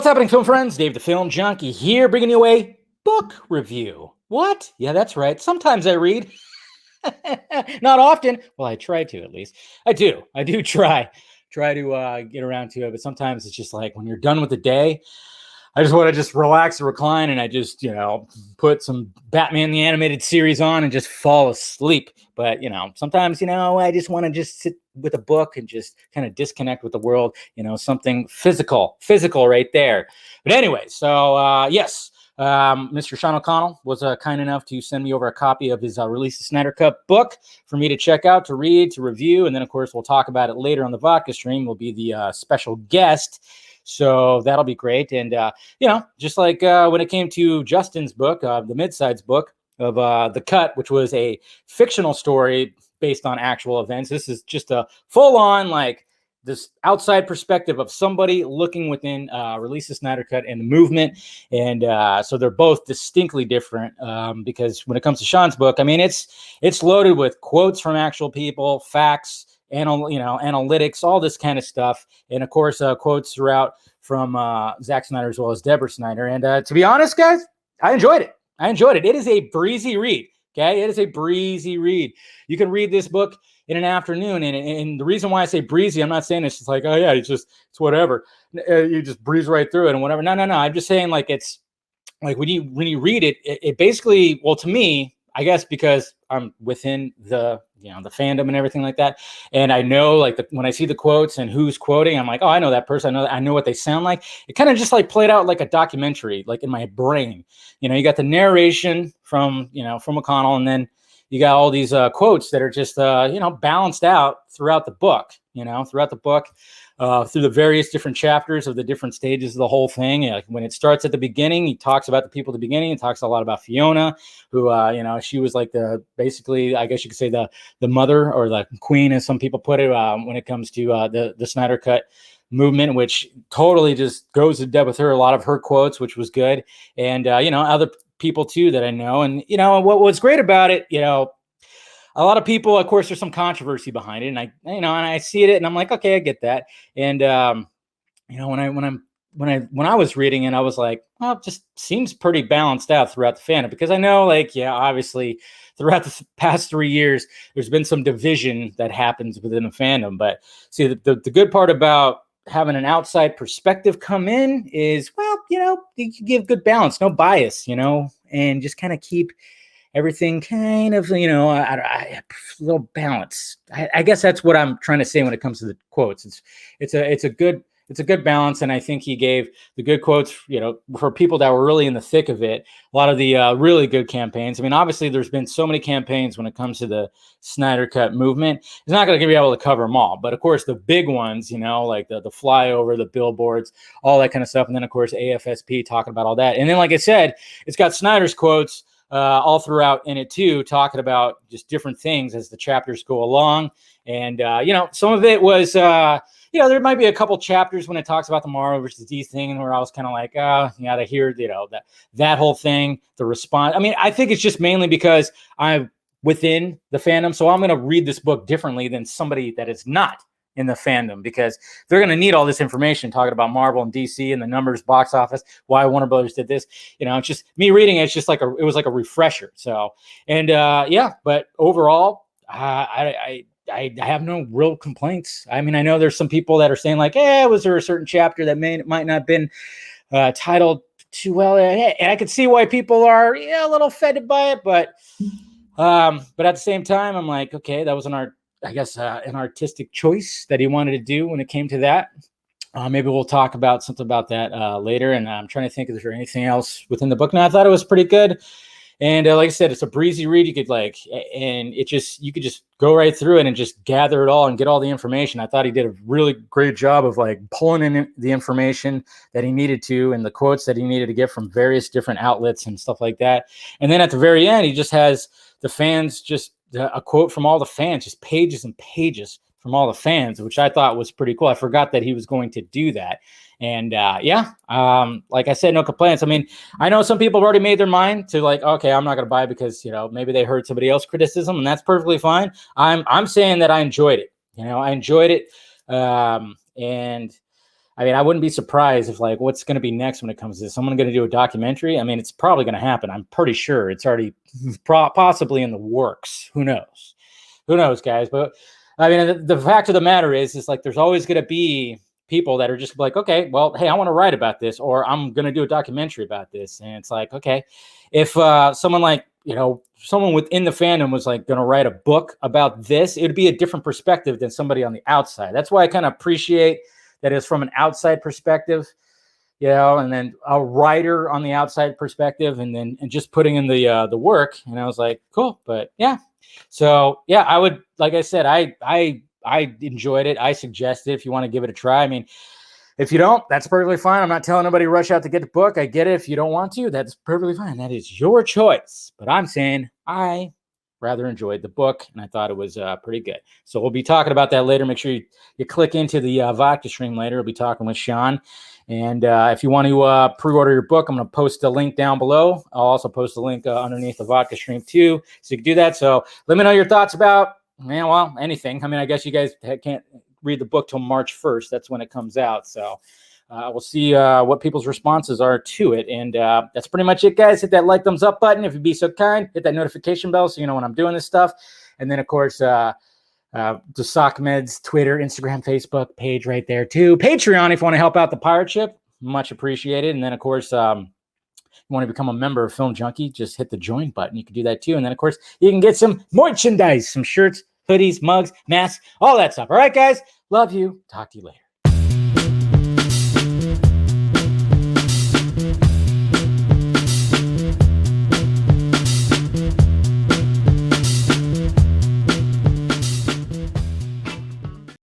What's happening, film friends? Dave the Film Junkie here, bringing you a book review. What? Yeah, that's right. Sometimes I read. Not often. Well, I try to, at least. I do try to get around to it. But sometimes it's just like when you're done with the day, I just want to just relax and recline, and I just, put some Batman the Animated Series on and just fall asleep. But, sometimes, I just want to just sit with a book and just kind of disconnect with the world, something physical right there. But anyway, so yes, Mr. Sean O'Connell was kind enough to send me over a copy of his Release the Snyder Cut book for me to check out, to read, to review. And then, of course, we'll talk about it later on the vodka stream. We'll be the special guest. So that'll be great. And, just like when it came to Justin's book, the Midside's book of The Cut, which was a fictional story based on actual events. This is just a full-on, like, this outside perspective of somebody looking within Release the Snyder Cut and the movement. And so they're both distinctly different because when it comes to Sean's book, I mean, it's loaded with quotes from actual people, facts, analytics, all this kind of stuff. And of course, quotes throughout from Zack Snyder as well as Deborah Snyder. And to be honest, guys, I enjoyed it. It is a breezy read. Okay, it is a breezy read. You can read this book in an afternoon, and the reason why I say breezy, I'm not saying it's just like, oh yeah, it's whatever. You just breeze right through it and whatever. No. I'm just saying, like, it's like when you read it, it basically, well, to me, I guess because I'm within the the fandom and everything like that, and I know, like, when I see the quotes and who's quoting, I'm like, oh, I know that person. I know what they sound like. It kind of just like played out like a documentary, like in my brain. You got the narration from from O'Connell, and then you got all these quotes that are just balanced out throughout the book. Through the various different chapters of the different stages of the whole thing. Like when it starts at the beginning, he talks about the people at the beginning. He talks a lot about Fiona, who, she was like basically, I guess you could say the mother or the queen, as some people put it, when it comes to the Snyder Cut movement, which totally just goes to depth with her. A lot of her quotes, which was good. And, other people too that I know. And, what's great about it, a lot of people, of course, there's some controversy behind it, and I see it, and I'm like, okay, I get that. And when I was reading it, I was like, well, it just seems pretty balanced out throughout the fandom, because I know, like, yeah, obviously throughout the past 3 years, there's been some division that happens within the fandom. But see, the good part about having an outside perspective come in is, well, you can give good balance, no bias, and just kind of keep everything kind of, a little balance. I guess that's what I'm trying to say when it comes to the quotes. It's a good balance, and I think he gave the good quotes, for people that were really in the thick of it. A lot of the really good campaigns. I mean, obviously, there's been so many campaigns when it comes to the Snyder Cut movement. It's not going to be able to cover them all, but of course, the big ones, like the flyover, the billboards, all that kind of stuff, and then of course AFSP talking about all that. And then, like I said, it's got Snyder's quotes all throughout in it too, talking about just different things as the chapters go along. And, some of it was, there might be a couple chapters when it talks about the Marvel versus DC thing where I was kind of like, to hear, that whole thing, the response. I mean, I think it's just mainly because I'm within the fandom. So I'm going to read this book differently than somebody that is not in the fandom, because they're going to need all this information talking about Marvel and DC and the numbers, box office, why Warner Brothers did this. It's just me reading it. It's just like it was like a refresher. So, and but overall, I have no real complaints. I mean, I know there's some people that are saying like, was there a certain chapter that might not have been titled too well? And I could see why people are a little offended by it, but at the same time, I'm like, okay, that was an artistic choice that he wanted to do when it came to that. Maybe we'll talk about something about that later. And I'm trying to think if there's anything else within the book. Now, I thought it was pretty good. And like I said, it's a breezy read. You could you could just go right through it and just gather it all and get all the information. I thought he did a really great job of like pulling in the information that he needed to, and the quotes that he needed to get from various different outlets and stuff like that. And then at the very end, he just has the fans, just a quote from all the fans, just pages and pages from all the fans, which I thought was pretty cool. I forgot that he was going to do that. And like I said, no complaints. I mean, I know some people have already made their mind to like, okay, I'm not going to buy it because, maybe they heard somebody else criticism, and that's perfectly fine. I'm saying that I enjoyed it. I enjoyed it. And I mean, I wouldn't be surprised if, like, what's going to be next when it comes to this? Someone going to do a documentary? I mean, it's probably going to happen. I'm pretty sure it's already possibly in the works. Who knows? Who knows, guys? But I mean, the fact of the matter is like there's always going to be people that are just like, okay, well, hey, I want to write about this, or I'm going to do a documentary about this. And it's like, okay, if someone like, someone within the fandom was like going to write a book about this, it would be a different perspective than somebody on the outside. That's why I kind of appreciate that it's from an outside perspective, and then a writer on the outside perspective, and just putting in the work. And I was like, cool. But yeah, so yeah, I would, like I said, I enjoyed it. I suggest it if you want to give it a try. I mean, if you don't, that's perfectly fine. I'm not telling nobody to rush out to get the book. I get it. If you don't want to, that's perfectly fine. That is your choice. But I'm saying I rather enjoyed the book, and I thought it was pretty good. So we'll be talking about that later. Make sure you click into the vodka stream later. We'll be talking with Sean. And if you want to pre-order your book, I'm going to post a link down below. I'll also post a link underneath the vodka stream too, so you can do that. So let me know your thoughts about, anything. I mean, I guess you guys can't read the book till March 1st. That's when it comes out. So we'll see what people's responses are to it. And that's pretty much it, guys. Hit that like, thumbs up button if you'd be so kind. Hit that notification bell so you know when I'm doing this stuff. And then, of course, the SockMeds Twitter, Instagram, Facebook page right there, too. Patreon, if you want to help out the pirate ship, much appreciated. And then, of course, you want to become a member of Film Junkie, just hit the join button. You can do that, too. And then, of course, you can get some merchandise, some shirts, hoodies, mugs, masks, all that stuff. All right, guys? Love you. Talk to you later.